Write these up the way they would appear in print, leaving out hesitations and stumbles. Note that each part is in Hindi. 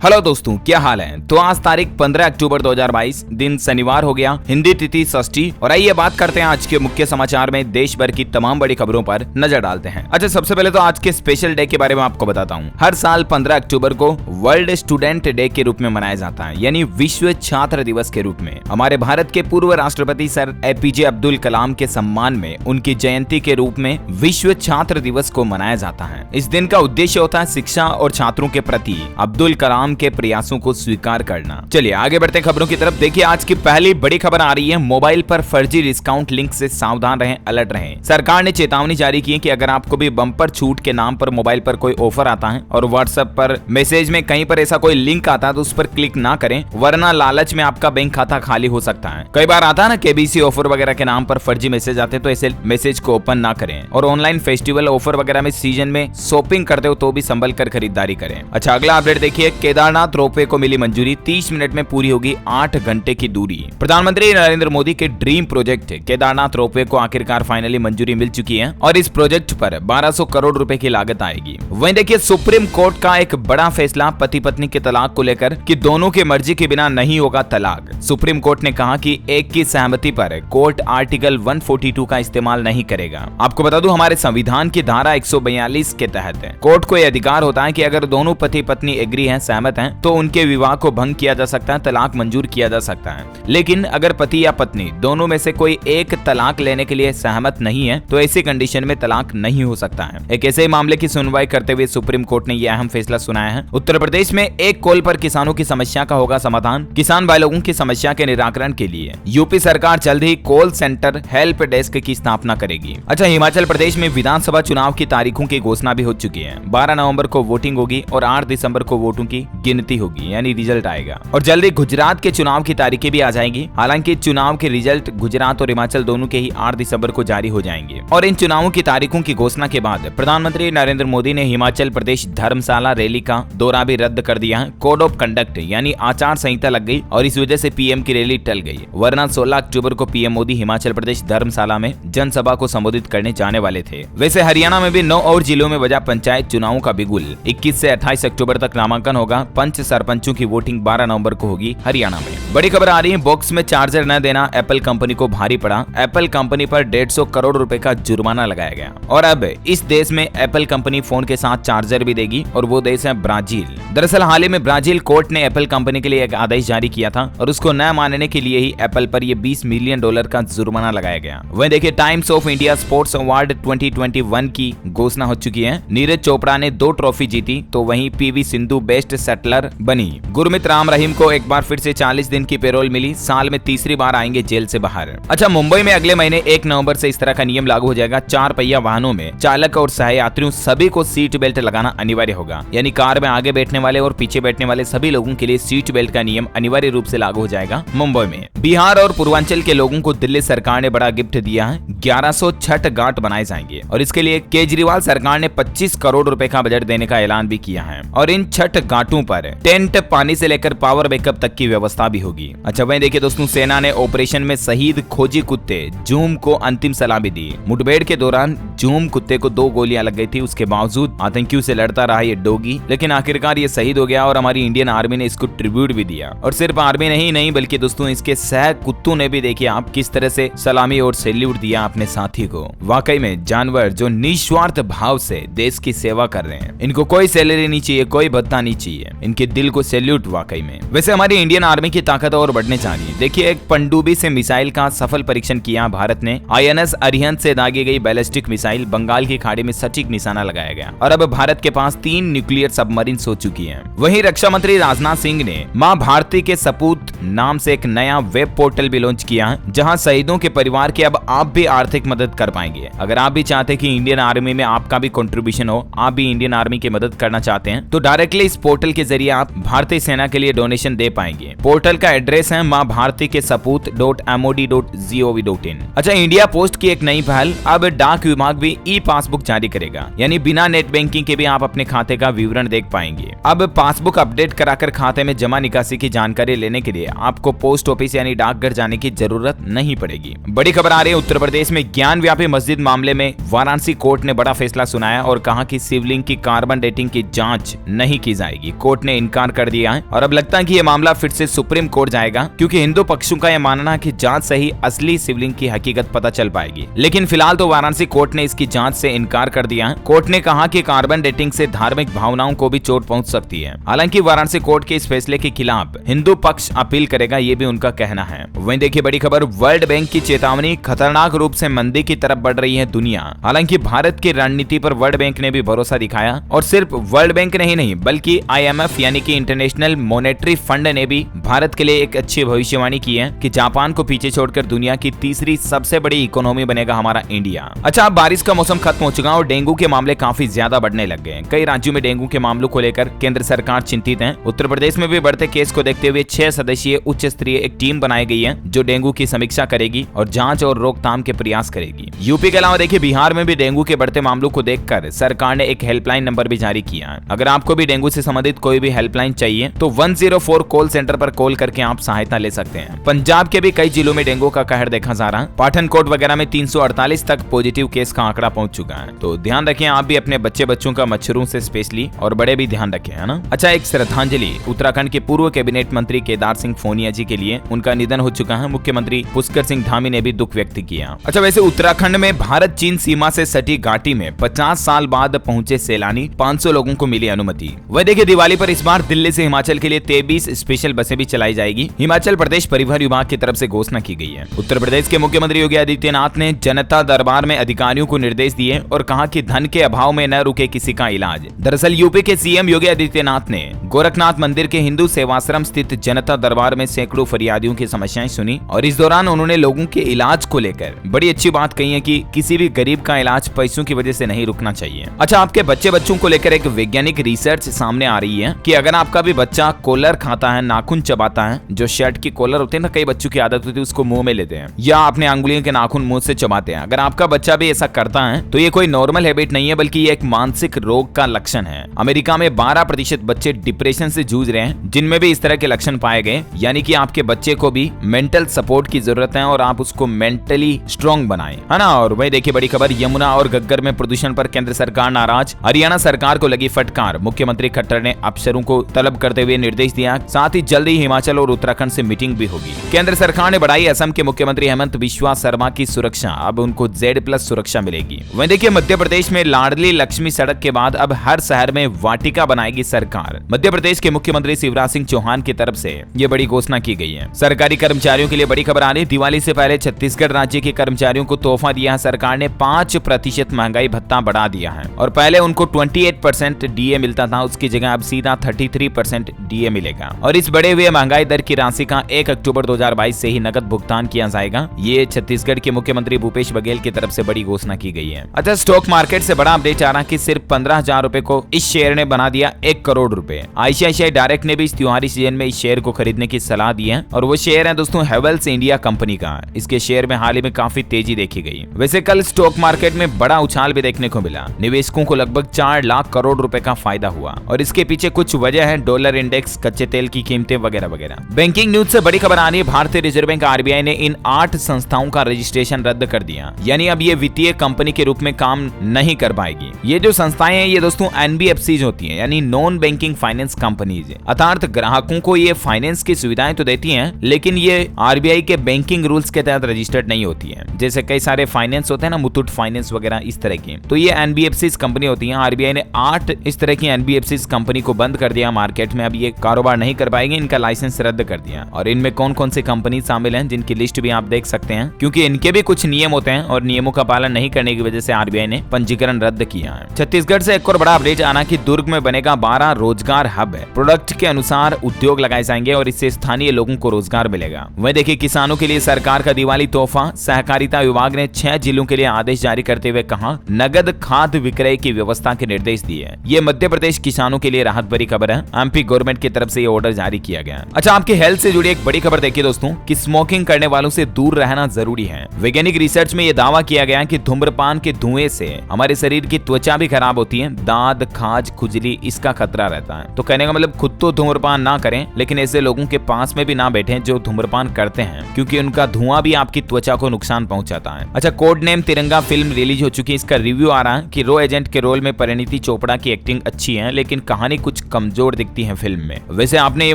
हेलो दोस्तों, क्या हाल है। तो आज तारीख 15 अक्टूबर 2022, दिन शनिवार हो गया, हिंदी तिथि षष्ठी। और आइए बात करते हैं आज के मुख्य समाचार में देश भर की तमाम बड़ी खबरों पर नजर डालते हैं। अच्छा, सबसे पहले तो आज के स्पेशल डे के बारे में आपको बताता हूँ। हर साल 15 अक्टूबर को वर्ल्ड स्टूडेंट डे के रूप में मनाया जाता है, यानी विश्व छात्र दिवस के रूप में। हमारे भारत के पूर्व राष्ट्रपति सर एपीजे अब्दुल कलाम के सम्मान में उनकी जयंती के रूप में विश्व छात्र दिवस को मनाया जाता है। इस दिन का उद्देश्य होता है शिक्षा और छात्रों के प्रति अब्दुल कलाम के प्रयासों को स्वीकार करना। चलिए आगे बढ़ते हैं खबरों की तरफ। देखिए आज की पहली बड़ी खबर आ रही है, मोबाइल पर फर्जी डिस्काउंट लिंक से सावधान रहें, अलर्ट रहें। सरकार ने चेतावनी जारी की है कि अगर आपको भी बम्पर छूट के नाम पर मोबाइल पर कोई ऑफर आता है और व्हाट्सएप पर मैसेज में कहीं पर ऐसा कोई लिंक आता है तो उस पर क्लिक ना करें, वरना लालच में आपका बैंक खाता खाली हो सकता है। कई बार आता है ना केबीसी ऑफर वगैरह के नाम पर फर्जी मैसेज आते हैं, तो ऐसे मैसेज को ओपन ना करें। और ऑनलाइन फेस्टिवल ऑफर वगैरह में सीजन में शॉपिंग करते हो तो भी संभल कर खरीदारी करें। अच्छा, अगला अपडेट देखिए, केदारनाथ रोपवे को मिली मंजूरी, 30 मिनट में पूरी होगी 8 घंटे की दूरी। प्रधानमंत्री नरेंद्र मोदी के ड्रीम प्रोजेक्ट केदारनाथ रोपवे को आखिरकार फाइनली मंजूरी मिल चुकी है और इस प्रोजेक्ट पर 1200 करोड़ रुपए की लागत आएगी। वहीं देखिए सुप्रीम कोर्ट का एक बड़ा फैसला पति पत्नी के तलाक को लेकर कि दोनों की मर्जी के बिना नहीं होगा तलाक। सुप्रीम कोर्ट ने कहा कि एक की सहमति पर कोर्ट आर्टिकल 142 का इस्तेमाल नहीं करेगा। आपको बता दूं, हमारे संविधान की धारा 142 के तहत कोर्ट को यह अधिकार होता है कि अगर दोनों पति पत्नी एग्री हैं, सहमत हैं, तो उनके विवाह को भंग किया जा सकता है, तलाक मंजूर किया जा सकता है। लेकिन अगर पति या पत्नी दोनों में से कोई एक तलाक लेने के लिए सहमत नहीं है तो ऐसी कंडीशन में तलाक नहीं हो सकता है। एक ऐसे मामले की सुनवाई करते हुए सुप्रीम कोर्ट ने यह अहम फैसला सुनाया है। उत्तर प्रदेश में एक कॉल पर किसानों की समस्या का होगा समाधान। किसान भाई लोगों की समस्या के निराकरण के लिए यूपी सरकार जल्द ही कॉल सेंटर हेल्प डेस्क की स्थापना करेगी। अच्छा, हिमाचल प्रदेश में विधानसभा चुनाव की तारीखों की घोषणा भी हो चुकी है। 12 नवंबर को वोटिंग होगी और 8 दिसंबर को वोटों की गिनती होगी, यानी रिजल्ट आएगा। और जल्दी गुजरात के चुनाव की तारीखें भी आ जाएंगी। हालांकि चुनाव के रिजल्ट गुजरात और हिमाचल दोनों के ही 8 दिसंबर को जारी हो जाएंगे। और इन चुनावों की तारीखों की घोषणा के बाद प्रधानमंत्री नरेंद्र मोदी ने हिमाचल प्रदेश धर्मशाला रैली का दौरा भी रद्द कर दिया है। कोड ऑफ कंडक्ट यानी आचार संहिता लग गई और इस वजह से पीएम की रैली टल गई, वरना 16 अक्टूबर को पीएम मोदी हिमाचल प्रदेश धर्मशाला में जनसभा को संबोधित करने जाने वाले थे। वैसे हरियाणा में भी 9 और जिलों में बजा पंचायत चुनावों का बिगुल। 21 से 28 अक्टूबर तक नामांकन होगा। पंच सरपंचों की वोटिंग 12 नवंबर को होगी हरियाणा में। बड़ी खबर आ रही है, बॉक्स में चार्जर न देना एप्पल कंपनी को भारी पड़ा। एप्पल कंपनी पर 150 करोड़ रुपए का जुर्माना लगाया गया और अब इस देश में एप्पल कंपनी फोन के साथ चार्जर भी देगी और वो देश है ब्राजील। दरअसल हाल ही में ब्राजील कोर्ट ने एप्पल कंपनी के लिए एक आदेश जारी किया था और उसको न मानने के लिए ही एप्पल पर ये $20 मिलियन का जुर्माना लगाया गया। वहीं देखिए times of India sports award 2021 की घोषणा हो चुकी है। नीरज चोपड़ा ने 2 ट्रॉफी जीती तो वहीं पीवी सिंधु बेस्ट सेटलर बनी। गुरमीत राम रहीम को एक बार फिर से 40 दिन की पेरोल मिली। साल में तीसरी बार आएंगे जेल से बाहर। अच्छा, मुंबई में अगले महीने 1 नवंबर से इस तरह का नियम लागू हो जाएगा। 4 पहिया वाहनों में चालक और सहयात्रियों सभी को सीट बेल्ट लगाना अनिवार्य होगा, यानी कार में आगे बैठने वाले और पीछे बैठने वाले सभी लोगों के लिए सीट बेल्ट का नियम अनिवार्य रूप से लागू हो जाएगा मुंबई में। बिहार और पूर्वांचल के लोगों को दिल्ली सरकार ने बड़ा गिफ्ट दिया है। 1100 छठ घाट बनाए जाएंगे और इसके लिए केजरीवाल सरकार ने 25 करोड़ रुपए का बजट देने का ऐलान भी किया है। और इन छठ घाटों पर टेंट, पानी से लेकर पावर बैकअप तक की व्यवस्था भी होगी। अच्छा, वहीं देखिए दोस्तों, सेना ने ऑपरेशन में शहीद खोजी कुत्ते जूम को अंतिम सलामी दी। मुठभेड़ के दौरान जूम कुत्ते को 2 गोलियां लग गई थी, उसके बावजूद आतंकियों से लड़ता रहा ये डॉगी, लेकिन आखिरकार ये शहीद हो गया और हमारी इंडियन आर्मी ने इसको ट्रिब्यूट भी दिया। और सिर्फ आर्मी नहीं बल्कि दोस्तों इसके सह कुत्तों ने भी देखिए आप किस तरह से सलामी और सैल्यूट दिया अपने साथी को। वाकई में जानवर जो निस्वार्थ भाव से देश की सेवा कर रहे हैं, इनको कोई सैलरी नहीं चाहिए, कोई भत्ता नहीं चाहिए, इनके दिल को सैल्यूट वाकई में। वैसे हमारी इंडियन आर्मी की ताकत और बढ़ने चाहिए। देखिए एक पनडुब्बी से मिसाइल का सफल परीक्षण किया भारत ने। आईएनएस अरिहंत से दागी गई बैलिस्टिक मिसाइल बंगाल की खाड़ी में सटीक निशाना लगाया गया और अब भारत के पास 3 न्यूक्लियर सबमरीन हो चुकी हैं। वहीं रक्षा मंत्री राजनाथ सिंह ने मां भारती के सपूत नाम से एक नया वेब पोर्टल भी लॉन्च किया है, जहां शहीदों के परिवार की अब आप भी आर्थिक मदद कर पाएंगे। अगर आप भी चाहते हैं कि इंडियन आर्मी में आपका भी कंट्रीब्यूशन हो, आप भी इंडियन आर्मी की मदद करना चाहते हैं, तो डायरेक्टली इस पोर्टल के जरिए आप भारतीय सेना के लिए डोनेशन दे पाएंगे। पोर्टल का एड्रेस है मां भारती के saput.mod.gov.in। अच्छा, इंडिया पोस्ट की एक नई पहल, अब डाक विभाग भी ई पासबुक जारी करेगा, यानी बिना नेट बैंकिंग के भी आप अपने खाते का विवरण देख पाएंगे। अब पासबुक अपडेट कराकर खाते में जमा निकासी की जानकारी लेने के लिए आपको पोस्ट ऑफिस यानी डाकघर जाने की जरूरत नहीं पड़ेगी। बड़ी खबर आ रही है, उत्तर प्रदेश में ज्ञान व्यापी मस्जिद मामले में वाराणसी कोर्ट ने बड़ा फैसला सुनाया और कहा कि शिवलिंग की कार्बन डेटिंग की जांच नहीं की जाएगी। कोर्ट कोर्ट ने इनकार कर दिया है और अब लगता है कि ये मामला फिर से सुप्रीम कोर्ट जाएगा, क्योंकि हिंदू पक्षों का यह मानना है कि जांच से ही असली शिवलिंग की हकीकत पता चल पाएगी। लेकिन फिलहाल तो वाराणसी कोर्ट ने इसकी जांच से इनकार कर दिया है। कोर्ट ने कहा कि कार्बन डेटिंग से धार्मिक भावनाओं को भी चोट पहुंच सकती है। हालांकि वाराणसी कोर्ट के इस फैसले के खिलाफ हिंदू पक्ष अपील करेगा, ये भी उनका कहना है। वहीं देखिए बड़ी खबर, वर्ल्ड बैंक की चेतावनी, खतरनाक रूप से मंदी की तरफ बढ़ रही है दुनिया। हालांकि भारत की रणनीति पर वर्ल्ड बैंक ने भी भरोसा दिखाया और सिर्फ वर्ल्ड बैंक नहीं बल्कि IMF यानी कि इंटरनेशनल मॉनेटरी फंड ने भी भारत के लिए एक अच्छी भविष्यवाणी की है कि जापान को पीछे छोड़कर दुनिया की तीसरी सबसे बड़ी इकोनॉमी बनेगा हमारा इंडिया। अच्छा, अब बारिश का मौसम खत्म हो चुका और डेंगू के मामले काफी ज्यादा बढ़ने लग गए। कई राज्यों में डेंगू के मामलों को लेकर केंद्र सरकार चिंतित है। उत्तर प्रदेश में भी बढ़ते केस को देखते हुए 6 सदस्यीय उच्च स्तरीय एक टीम बनाई गई है जो डेंगू की समीक्षा करेगी और जांच और रोकथाम के प्रयास करेगी। यूपी के अलावा देखिए बिहार में भी डेंगू के बढ़ते मामलों को देखकर सरकार ने एक हेल्पलाइन नंबर भी जारी किया है। अगर आपको भी डेंगू से संबंधित कोई भी हेल्पलाइन चाहिए तो 104 कॉल सेंटर पर कॉल करके आप सहायता ले सकते हैं। पंजाब के भी कई जिलों में डेंगू का कहर देखा जा रहा है। पाठनकोट वगैरह में 348 तक पॉजिटिव केस का आंकड़ा पहुंच चुका है। तो ध्यान रखें आप भी अपने बच्चों का मच्छरों से स्पेशली, और बड़े भी ध्यान रखें, है ना। अच्छा, एक श्रद्धांजलि उत्तराखंड के पूर्व कैबिनेट मंत्री केदार सिंह फोनिया जी के लिए, उनका निधन हो चुका है। मुख्यमंत्री पुष्कर सिंह धामी ने भी दुख व्यक्त किया। अच्छा, वैसे उत्तराखंड में भारत चीन सीमा से सटी घाटी में 50 साल बाद पहुंचे सैलानी 500 लोगों को मिली अनुमति। वह देखिए दिवाली पर इस बार दिल्ली से हिमाचल के लिए 23 स्पेशल बसें भी चलाई जाएगी। हिमाचल प्रदेश परिवहन विभाग की तरफ से घोषणा की गई है। उत्तर प्रदेश के मुख्यमंत्री योगी आदित्यनाथ ने जनता दरबार में अधिकारियों को निर्देश दिए और कहा कि धन के अभाव में न रुके किसी का इलाज। दरअसल यूपी के सीएम योगी आदित्यनाथ ने गोरखनाथ मंदिर के हिंदू सेवाश्रम स्थित जनता दरबार में सैकड़ों फरियादियों की समस्याएं सुनी और इस दौरान उन्होंने लोगों के इलाज को लेकर बड़ी अच्छी बात कही है कि किसी भी गरीब का इलाज पैसों की वजह से नहीं रुकना चाहिए। अच्छा, आपके बच्चों को लेकर एक वैज्ञानिक रिसर्च सामने आ रही है कि अगर आपका भी बच्चा कॉलर खाता है, नाखून चबाता है, जो शर्ट की कॉलर होते हैं ना, कई बच्चों की आदत होती है उसको मुंह में लेते हैं या अपने अंगुलियों के नाखून मुंह से चबाते हैं, अगर आपका बच्चा भी ऐसा करता है तो ये कोई नॉर्मल हैबिट नहीं है बल्कि ये एक मानसिक रोग का लक्षण है। अमेरिका में 12% बच्चे डिप्रेशन से जूझ रहे हैं जिनमें भी इस तरह के लक्षण पाए गए। यानी कि आपके बच्चे को भी मेंटल सपोर्ट की जरूरत है और आप उसको मेंटली स्ट्रॉन्ग बनाएं, है ना। और वही देखिए बड़ी खबर, यमुना और घग्गर में प्रदूषण पर केंद्र सरकार नाराज, हरियाणा सरकार को लगी फटकार। मुख्यमंत्री खट्टर ने अफसरों को तलब करते हुए निर्देश दिया, साथ ही जल्द ही हिमाचल और उत्तराखंड से मीटिंग भी होगी। केंद्र सरकार ने बढ़ाई असम के मुख्यमंत्री हेमंत बिश्वा शर्मा की सुरक्षा, अब उनको Z+ सुरक्षा मिलेगी। वहीं देखिए मध्य प्रदेश में लाडली लक्ष्मी सड़क के बाद अब हर शहर में वाटिका बनाएगी सरकार। मध्य प्रदेश के मुख्यमंत्री शिवराज सिंह चौहान की तरफ से ये बड़ी घोषणा की गई है। सरकारी कर्मचारियों के लिए बड़ी खबर आ रही, दिवाली से पहले छत्तीसगढ़ राज्य के कर्मचारियों को तोहफा दिया है सरकार ने। 5% महंगाई भत्ता बढ़ा दिया है और पहले उनको 28% DA मिलता था, उसकी जगह अब सीधा 33% DA मिलेगा और इस बढ़े हुए महंगाई दर की राशि का 1 अक्टूबर 2022 से ही नकद भुगतान किया जाएगा। ये छत्तीसगढ़ के मुख्यमंत्री भूपेश बघेल की तरफ से बड़ी घोषणा की गई है। अच्छा, स्टॉक मार्केट से बड़ा अपडेट आ रहा कि सिर्फ 15,000 रुपए को इस शेयर ने बना दिया 1 करोड़ रुपए। ICICI डायरेक्ट ने भी इस त्योहारी सीजन में इस शेयर को खरीदने की सलाह दी है और वो शेयर है दोस्तों हेवेल्स इंडिया कंपनी का। इसके शेयर में हाल ही में काफी तेजी देखी गई। वैसे कल स्टॉक मार्केट में बड़ा उछाल भी देखने को मिला, निवेशकों को लगभग 4 लाख करोड़ रुपए का फायदा हुआ और इसके पीछे कुछ वजह है, डॉलर इंडेक्स, कच्चे तेल की कीमतें वगैरह वगैरह। बैंकिंग न्यूज से बड़ी खबर आ रही है, भारतीय रिजर्व बैंक RBI ने इन 8 संस्थाओं का रजिस्ट्रेशन रद्द कर दिया, यानी अब ये वित्तीय कंपनी के रूप में काम नहीं कर पाएगी। ये जो संस्थाएं हैं ये दोस्तों NBFCs होती हैं, यानी नॉन बैंकिंग फाइनेंस कंपनीज, अर्थात ग्राहकों को ये फाइनेंस की सुविधाएं तो देती हैं लेकिन ये RBI के बैंकिंग रूल्स के तहत रजिस्टर्ड नहीं होती है। जैसे कई सारे फाइनेंस होते हैं ना, मुथूट फाइनेंस वगैरह इस तरह की, तो ये NBFCs कंपनी होती है। RBI ने 8 इस तरह की NBFCs कंपनी को बंद कर दिया मार्केट में, अब ये कारोबार नहीं कर पाएंगे, इनका लाइसेंस रद्द कर दिया। और इनमें कौन कौन सी कंपनी शामिल हैं जिनकी लिस्ट भी आप देख सकते हैं, क्योंकि इनके भी कुछ नियम होते हैं और नियमों का पालन नहीं करने की वजह से RBI ने पंजीकरण रद्द किया है। छत्तीसगढ़ से एक और बड़ा अपडेट आना कि दुर्ग में बनेगा 12 रोजगार हब है। प्रोडक्ट के अनुसार उद्योग लगाए जाएंगे और इससे स्थानीय लोगों को रोजगार मिलेगा। वहीं देखिए किसानों के लिए सरकार का दिवाली तोहफा, सहकारिता विभाग ने 6 जिलों के लिए आदेश जारी करते हुए कहा नगद खाद विक्रय की व्यवस्था के निर्देश दिए। ये मध्य प्रदेश किसानों के लिए राहत भरी खबर है, MP गवर्नमेंट की तरफ से ये ऑर्डर जारी किया गया। अच्छा, आपके हेल्थ से जुड़ी एक बड़ी खबर देखिए दोस्तों कि स्मोकिंग करने वालों से दूर रहना जरूरी है। वैज्ञानिक रिसर्च में यह दावा किया गया कि धूम्रपान के धुएं से हमारे शरीर की त्वचा भी खराब होती है, दाद, खाज, खुजली इसका खतरा रहता है। तो कहने का मतलब खुद तो धूम्रपान ना करें लेकिन ऐसे लोगों के पास में भी ना बैठें जो धूम्रपान करते हैं, क्योंकि उनका धुआं भी आपकी त्वचा को नुकसान पहुंचाता है। अच्छा, कोड नेम तिरंगा फिल्म रिलीज हो चुकी है, इसका रिव्यू आ रहा है कि रो एजेंट के रोल में परिणीति चोपड़ा की एक्टिंग अच्छी है लेकिन कहानी कुछ कुछ कमजोर दिखती है फिल्म में। वैसे आपने ये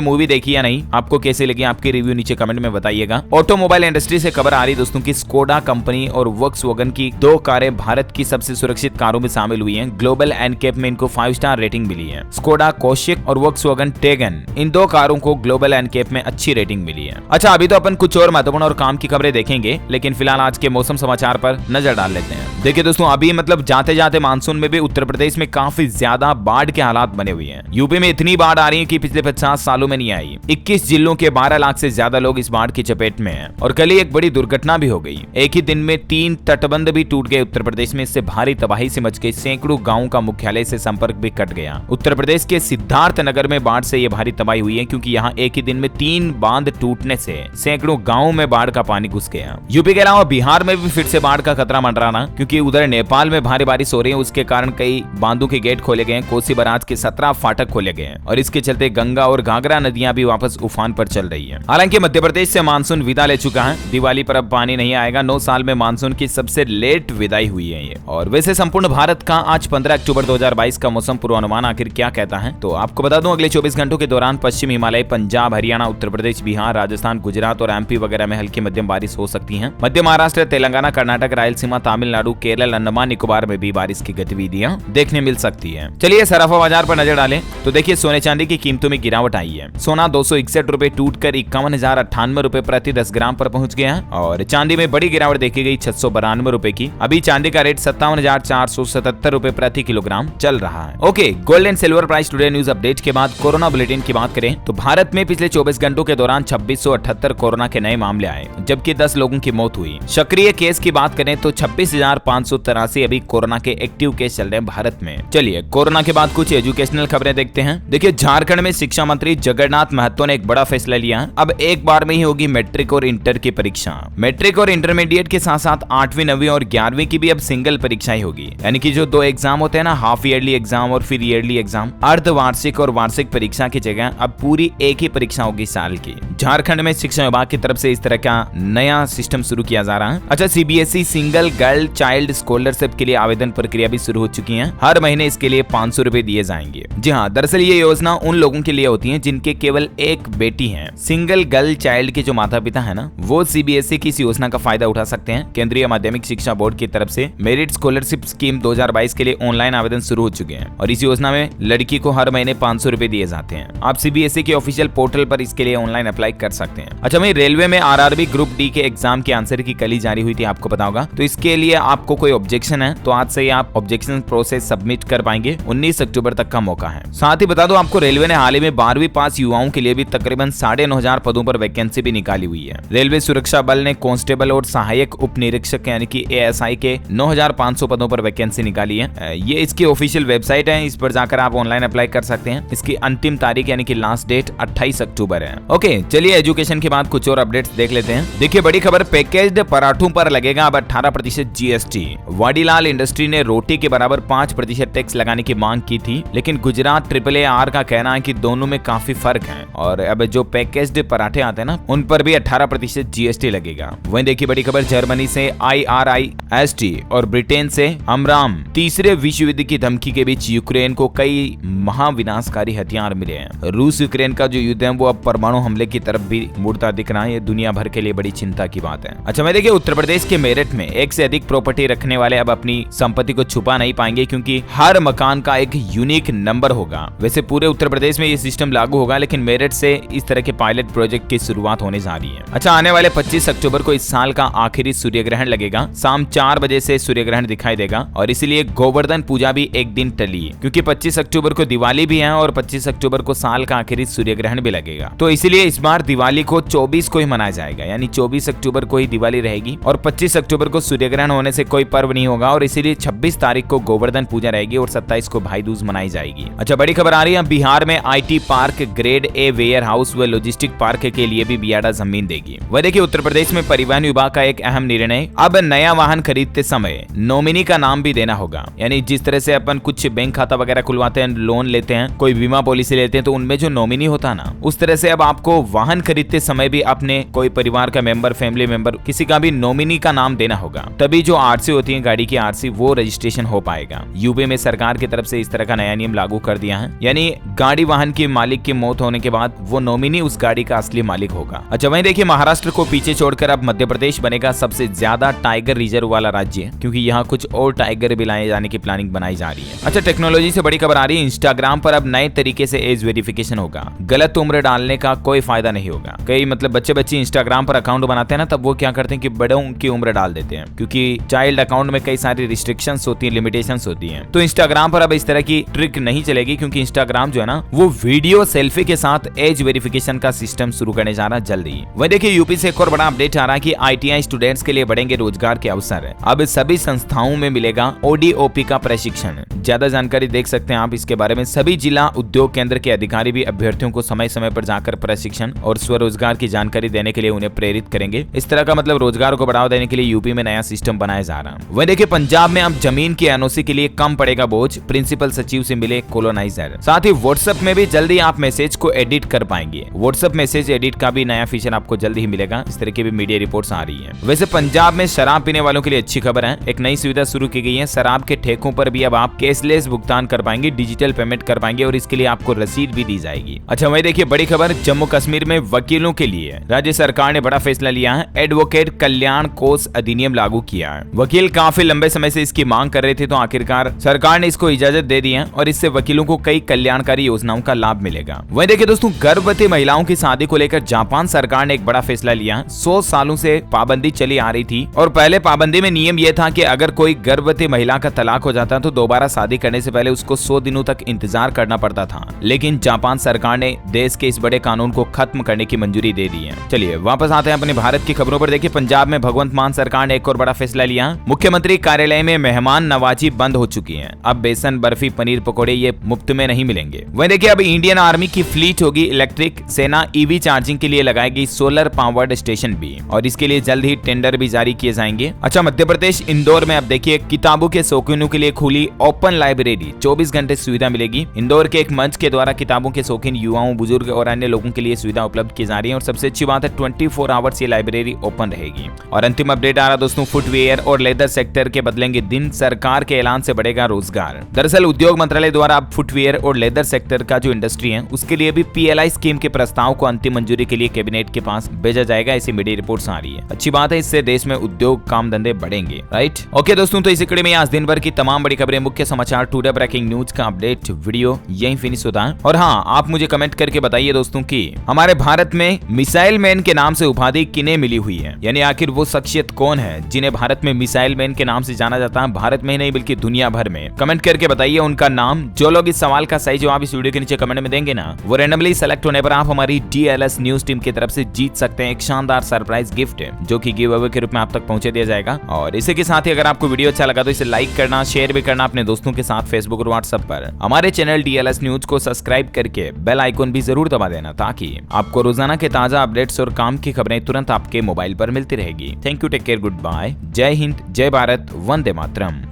मूवी देखी या नहीं, आपको कैसे लगी, आपके रिव्यू नीचे कमेंट में बताइएगा। ऑटोमोबाइल इंडस्ट्री से खबर आ रही दोस्तों की स्कोडा कंपनी और वोक्सवैगन की 2 कारें भारत की सबसे सुरक्षित कारों में शामिल हुई हैं। ग्लोबल एनकेप में इनको 5 स्टार रेटिंग मिली है। स्कोडा कोशिक और वोक्सवैगन टेगन, इन 2 कारों को ग्लोबल एनकेप में अच्छी रेटिंग मिली है। अच्छा, अभी तो अपन कुछ और महत्वपूर्ण और काम की खबरें देखेंगे, लेकिन फिलहाल आज के मौसम समाचार पर नजर डाल लेते हैं। देखिए दोस्तों, अभी मतलब जाते जाते मानसून में भी उत्तर प्रदेश में काफी ज्यादा बाढ़ के हालात बने हुए हैं। यूपी में इतनी बाढ़ आ रही है कि पिछले 50 सालों में नहीं आई। 21 जिलों के 12 लाख से ज्यादा लोग इस बाढ़ की चपेट में हैं। और कल ही एक बड़ी दुर्घटना भी हो गई। एक ही दिन में 3 तटबंध भी टूट गए उत्तर प्रदेश में। इससे भारी तबाही से मच गई। सैकड़ों गाँव का मुख्यालय से संपर्क भी कट गया। उत्तर प्रदेश के सिद्धार्थ नगर में बाढ़ से यह भारी तबाही हुई है, क्योंकि यहाँ एक ही दिन में 3 बांध टूटने से सैकड़ों गाँव में बाढ़ का पानी घुस गया। यूपी के अलावा बिहार में भी फिर से बाढ़ का खतरा मंडराना, क्योंकि उधर नेपाल में भारी बारिश हो रही है। उसके कारण कई बांधों के गेट खोले गए। कोसी बराज के 17 फाटक खोले गए हैं और इसके चलते गंगा और घाघरा नदियां भी वापस उफान पर चल रही है। हालांकि मध्य प्रदेश से मानसून विदा ले चुका है। दिवाली पर अब पानी नहीं आएगा। 9 साल में मानसून की सबसे लेट विदाई हुई है ये। और वैसे संपूर्ण भारत का आज 15 अक्टूबर 2022 का मौसम पूर्वानुमान आखिर क्या कहता है, तो आपको बता दूं, अगले 24 घंटों के दौरान पश्चिम हिमालय, पंजाब, हरियाणा, उत्तर प्रदेश, बिहार, राजस्थान, गुजरात और एमपी वगैरह में हल्की मध्यम बारिश हो सकती है। मध्य महाराष्ट्र, तेलंगाना, कर्नाटक, रायलसीमा, तमिलनाडु, केरल, अंडमान निकोबार में भी बारिश की गतिविधियां देखने मिल सकती है। चलिए सराफा बाजार पर नजर डालें तो देखिए, सोने चांदी की कीमतों में गिरावट आई है। सोना 261 रुपए टूटकर 51,098 रुपए प्रति 10 ग्राम पर पहुंच गया है और चांदी में बड़ी गिरावट देखी गई 692 रुपए की। अभी चांदी का रेट 57,477 रुपए प्रति किलोग्राम चल रहा है। Okay, gold and silver price today news update के बाद कोरोना बुलेटिन की बात करें तो भारत में पिछले 24 घंटों के दौरान 2678 कोरोना के नए मामले आए, जबकि 10 लोगों की मौत हुई। सक्रिय केस की बात करें तो 26,583 अभी कोरोना के एक्टिव केस चल रहे हैं भारत में। चलिए कोरोना के बाद कुछ एजुकेशनल खबरें देखते हैं। देखिए, झारखंड में शिक्षा मंत्री जगन्नाथ महतो ने एक बड़ा फैसला लिया है। अब एक बार में ही होगी मैट्रिक और इंटर की परीक्षा। मैट्रिक और इंटरमीडिएट के साथ साथ 8वीं, 9वीं और 11वीं की भी अब सिंगल परीक्षा ही होगी। यानी कि जो 2 एग्जाम होते हैं ना, हाफ ईयरली एग्जाम और फिर ईयरली एग्जाम, अर्धवार्षिक और वार्षिक परीक्षा की जगह अब पूरी एक ही परीक्षा होगी साल की। झारखंड में शिक्षा विभाग की तरफ से इस तरह का नया सिस्टम शुरू किया जा रहा है। अच्छा, CBSE single girl child scholarship के लिए आवेदन प्रक्रिया भी शुरू हो चुकी है। हर महीने इसके लिए 500 रुपए दिए जाएंगे। जी हाँ, दरअसल ये योजना उन लोगों के लिए होती है जिनके केवल एक बेटी है। सिंगल गर्ल चाइल्ड के जो माता पिता है ना, वो सीबीएसई की इस योजना का फायदा उठा सकते हैं। केंद्रीय माध्यमिक शिक्षा बोर्ड की तरफ से मेरिट स्कॉलरशिप स्कीम 2022 के लिए ऑनलाइन आवेदन शुरू हो चुके हैं और इस योजना में लड़की को हर महीने 500 रुपए दिए जाते हैं। आप सीबीएसई के ऑफिशियल पोर्टल पर इसके लिए ऑनलाइन अप्लाई कर सकते हैं। अच्छा, मैं रेलवे में आरआरबी ग्रुप डी के एग्जाम की आंसर की कल ही जारी हुई थी, आपको पता होगा। तो इसके लिए आपको कोई ऑब्जेक्शन है तो आज से ही आप ऑब्जेक्शन प्रोसेस सबमिट कर पाएंगे। 19 अक्टूबर तक का मौका है। साथ ही बता दो आपको, रेलवे ने हाल ही में 12वीं पास युवाओं के लिए भी तकरीबन 9,500 पदों पर वैकेंसी भी निकाली हुई है। रेलवे सुरक्षा बल ने कांस्टेबल और सहायक उप निरीक्षक यानी कि एएसआई के 9,500 पदों पर वैकेंसी निकाली है। ये इसकी ऑफिशियल वेबसाइट है, इस पर जाकर आप ऑनलाइन अप्लाई कर सकते हैं। इसकी अंतिम तारीख यानी कि लास्ट डेट 28 अक्टूबर है। ओके, चलिए एजुकेशन के बाद कुछ और अपडेट्स देख लेते हैं। देखिए, बड़ी खबर, पैकेज्ड पराठों पर लगेगा अब 18% जीएसटी। वाडीलाल इंडस्ट्री ने रोटी के बराबर 5% टैक्स लगाने की मांग की थी, लेकिन गुजरात AAR का कहना है कि दोनों में काफी फर्क है और अब जो पैकेज्ड पराठे आते हैं ना, उन पर भी 18% जीएसटी लगेगा। वहीं देखिए बड़ी खबर, जर्मनी से IRIST और ब्रिटेन से अमराम। तीसरे विश्व युद्ध की धमकी के बीच यूक्रेन को कई महाविनाशकारी हथियार मिले हैं। रूस यूक्रेन का जो युद्ध है वो अब परमाणु हमले की तरफ भी मुड़ता दिख रहा है। ये दुनिया भर के लिए बड़ी चिंता की बात है। अच्छा, मैं देखिए उत्तर प्रदेश के मेरठ में एक से अधिक प्रॉपर्टी रखने वाले अब अपनी संपत्ति को छुपा नहीं पाएंगे, क्योंकि हर मकान का एक यूनिक नंबर होगा। वैसे पूरे उत्तर प्रदेश में ये सिस्टम लागू होगा, लेकिन मेरठ से इस तरह के पायलट प्रोजेक्ट की शुरुआत होने जा रही है। अच्छा, आने वाले 25 अक्टूबर को इस साल का आखिरी सूर्य ग्रहण लगेगा। शाम 4 बजे से सूर्य ग्रहण दिखाई देगा और इसीलिए गोवर्धन पूजा भी एक दिन टली है, क्योंकि 25 अक्टूबर को दिवाली भी है और 25 अक्टूबर को साल का आखिरी सूर्य ग्रहण भी लगेगा। तो इसीलिए इस बार दिवाली को 24 को ही मनाया जाएगा, यानी 24 अक्टूबर को ही दिवाली रहेगी और 25 अक्टूबर को सूर्य ग्रहण होने से कोई पर्व नहीं होगा और इसीलिए 26 तारीख को गोवर्धन पूजा रहेगी और 27 को भाई दूज मनाई जाएगी। अच्छा, बड़ी खबर आ रही है, बिहार में IT park grade A warehouse व लॉजिस्टिक पार्क के लिए भी बियाडा जमीन देगी। वह देखिए उत्तर प्रदेश में परिवहन विभाग का एक अहम निर्णय, अब नया वाहन खरीदते समय नॉमिनी का नाम भी देना होगा। यानी जिस तरह से अपन कुछ बैंक खाता वगैरह खुलवाते हैं, लोन लेते हैं, कोई बीमा पॉलिसी लेते हैं, तो उनमें जो नॉमिनी होता है ना, उस तरह से अब आपको वाहन खरीदते समय भी अपने कोई परिवार का मेंबर, फैमिली मेंबर, किसी का भी नॉमिनी का नाम देना होगा। तभी जो आरसी होती है गाड़ी की आरसी, वो रजिस्ट्रेशन हो पाएगा। यूपी में सरकार की तरफ से इस तरह का नया नियम लागू कर दिया है, यानी गाड़ी वाहन के मालिक की मौत होने के बाद वो नॉमिनी उस गाड़ी का असली मालिक होगा। अच्छा वहीं देखिए महाराष्ट्र को पीछे छोड़कर अब मध्य प्रदेश बनेगा सबसे ज्यादा टाइगर रिजर्व वाला राज्य, क्योंकि यहाँ कुछ और टाइगर भी लाए जाने की प्लानिंग बनाई जा रही है। अच्छा टेक्नोलॉजी से बड़ी खबर आ रही है, इंस्टाग्राम पर अब नए तरीके से एज वेरिफिकेशन होगा। गलत उम्र डालने का कोई फायदा नहीं होगा। कई मतलब बच्चे इंस्टाग्राम पर अकाउंट बनाते हैं ना, तब वो क्या करते हैं कि बड़ों की उम्र डाल देते हैं, क्योंकि चाइल्ड अकाउंट में कई सारी रिस्ट्रिक्शंस होती है, लिमिटेशंस होती हैं। तो इंस्टाग्राम पर अब इस तरह की ट्रिक नहीं चलेगी, क्योंकि इंस्टाग्राम जो है ना वो वीडियो सेल्फी के साथ एज वेरिफिकेशन का सिस्टम शुरू करने जा रहा है जल्दी। वही देखिए यूपी से एक और बड़ा अपडेट आ रहा है कि आईटीआई स्टूडेंट्स के लिए बढ़ेंगे रोजगार के अवसर। अब सभी संस्थाओं में मिलेगा ओडीओपी का प्रशिक्षण। ज्यादा जानकारी देख सकते हैं आप इसके बारे में। सभी जिला उद्योग केंद्र के अधिकारी भी अभ्यर्थियों को समय समय पर जाकर प्रशिक्षण और स्वरोजगार की जानकारी देने के लिए उन्हें प्रेरित करेंगे। इस तरह का मतलब रोजगार को बढ़ावा देने के लिए यूपी में नया सिस्टम बनाया जा रहा है। वही देखिए पंजाब में अब जमीन की एनओसी के लिए कम पड़ेगा बोझ, प्रिंसिपल सचिव से मिले कॉलोनाइजर। साथ ही व्हाट्सएप में भी जल्दी आप मैसेज को एडिट कर पाएंगे। व्हाट्सएप मैसेज एडिट का भी नया फीचर आपको जल्दी ही मिलेगा। इस तरह की भी मीडिया रिपोर्ट्स आ रही है। वैसे पंजाब में शराब पीने वालों के लिए अच्छी खबर है, एक नई सुविधा शुरू की गई है। शराब के ठेकों पर भी अब आप कैशलेस भुगतान कर पाएंगे, डिजिटल पेमेंट कर पाएंगे और इसके लिए आपको रसीद भी दी जाएगी। अच्छा वही देखिए बड़ी खबर, जम्मू कश्मीर में वकीलों के लिए राज्य सरकार ने बड़ा फैसला लिया है। एडवोकेट कल्याण कोष अधिनियम लागू किया है। वकील काफी लंबे समय से इसकी मांग कर रहे थे, तो आखिरकार सरकार ने इसको इजाजत दे दी है और इससे वकीलों को कई कल्याणकारी योजनाओं का लाभ मिलेगा। वही देखिए दोस्तों गर्भवती महिलाओं की शादी को लेकर जापान सरकार ने एक बड़ा फैसला लिया। 100 सालों से पाबंदी चली आ रही थी और पहले पाबंदी में नियम यह था कि अगर कोई गर्भवती महिला का तलाक हो जाता तो दोबारा शादी करने से पहले उसको 100 दिनों तक इंतजार करना पड़ता था। लेकिन जापान सरकार ने देश के इस बड़े कानून को खत्म करने की मंजूरी दे दी है। चलिए वापस आते हैं अपने भारत की खबरों पर। देखिए पंजाब में भगवंत मान सरकार ने एक और बड़ा फैसला लिया। मुख्यमंत्री कार्यालय में मेहमान नवाजी बंद हो चुकी है। अब बेसन बर्फी पनीर पकौड़े ये मुफ्त में नहीं मिलेंगे। वहीं देखिए अब इंडियन आर्मी की फ्लीट होगी इलेक्ट्रिक। सेना ईवी चार्जिंग के लिए लगाएगी सोलर पावर्ड स्टेशन भी, और इसके लिए जल्द ही टेंडर भी जारी किए जाएंगे। अच्छा मध्य प्रदेश इंदौर में अब देखिए किताबों के शौकीनों के लिए खुली ओपन लाइब्रेरी, 24 घंटे सुविधा मिलेगी। इंदौर के एक मंच के द्वारा किताबों के शौकीन युवाओं, बुजुर्ग और अन्य लोगों के लिए सुविधा उपलब्ध की जा रही है। और सबसे अच्छी बात है 24 आवर्स ये लाइब्रेरी ओपन रहेगी। और अंतिम अपडेट आ रहा दोस्तों, फुटवेयर और लेदर सेक्टर के बदलेंगे दिन, सरकार के ऐलान से बढ़ेगा रोजगार। दरअसल उद्योग मंत्रालय द्वारा अब फुटवेयर और लेदर सेक्टर का जो इंडस्ट्री है उसके लिए भी PLI स्कीम के प्रस्ताव को अंतिम मंजूरी के लिए कैबिनेट के पास भेजा जाएगा, ऐसी मीडिया रिपोर्ट्स आ रही है। अच्छी बात है, इससे देश में उद्योग काम धंधे बढ़ेंगे। राइट ओके दोस्तों, तो इसी कड़ी में आज दिन भर की तमाम बड़ी खबरें, मुख्य समाचार, टुडे ब्रेकिंग न्यूज का अपडेट वीडियो यहीं फिनिश होता है। और हाँ, आप मुझे कमेंट करके बताइए दोस्तों कि हमारे भारत में मिसाइल मैन के नाम से उपाधि किन्हें मिली हुई है, यानी आखिर वो शख्सियत कौन है जिन्हें भारत में मिसाइल मैन के नाम से जाना जाता है, भारत में ही नहीं बल्कि दुनिया भर में। कमेंट करके बताइए उनका नाम। जो लोग इस सवाल का सही जवाब इस वीडियो के नीचे कमेंट में देंगे ना, वो रैंडमली सेलेक्ट होने पर आप हमारी DLS न्यूज टीम की तरफ से जीत सकते हैं एक शानदार सरप्राइज गिफ्ट, जो कि गिव अवे के रूप में आप तक पहुंचे दिया जाएगा। और इसी के साथ ही अगर आपको वीडियो अच्छा लगा तो इसे लाइक करना, शेयर भी करना अपने दोस्तों के साथ फेसबुक और व्हाट्सएप पर। हमारे चैनल DLS न्यूज को सब्सक्राइब करके बेल आइकन भी जरूर दबा देना, ताकि आपको रोजाना के ताजा अपडेट्स और काम की खबरें तुरंत आपके मोबाइल पर मिलती रहेगी। Thank you, take care, goodbye, जय हिंद, जय भारत, वंदे मातरम।